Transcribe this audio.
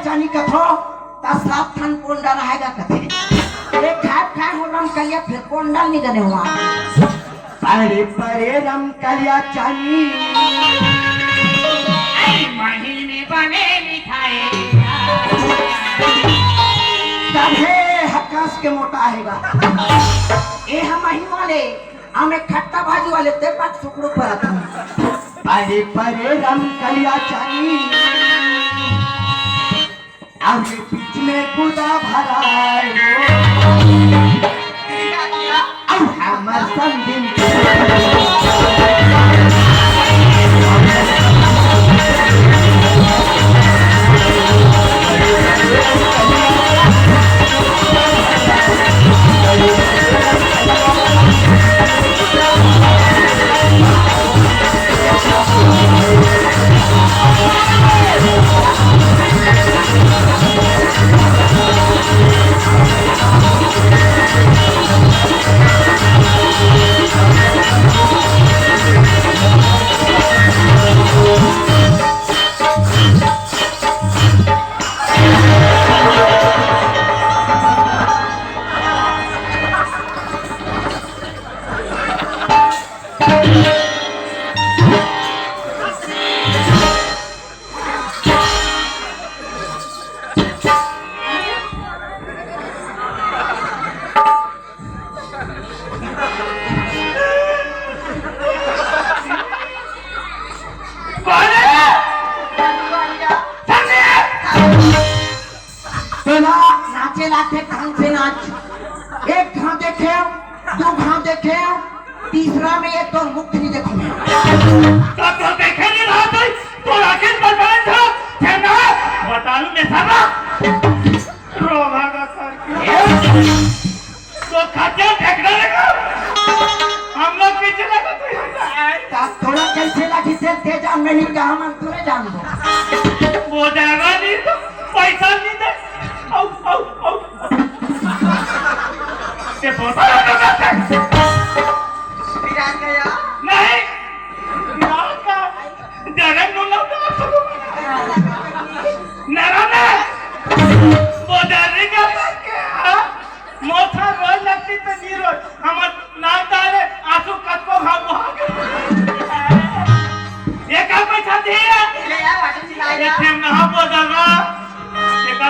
चानी कथो ता सात थान पोंडा रहेगा कथे अरे खाए हो रमकलिया फिर पोंडा नहीं गने हुआ अरे परे रमकलिया चानी महीने बने मिठाई तभे हकास के मोटा आएगा ए हम ही वाले हमें खट्टा भाजी वाले ते पाक सुकड़ू पर अरे परे रमकलिया चानी आगे बीच में कूदा भरा अब हमर संदिन एक घाव देखे दो घाव देखे तीसरा में ये तो मुक्त नहीं देखो तो देखे नहीं रहा तो आखिर बता था ना बतालू में सारा रोभागा करके तो खाते फेंकने लगा हम लोग पीछे लगा तो थोड़ा कैसे लगी से तेज हम नहीं कहा हम तुरे जान दो वो देगा नहीं तो पैसा नहीं दे आओ आओ आओ ये बहुत गया नहीं यार का जन्म नो लगा नरा ना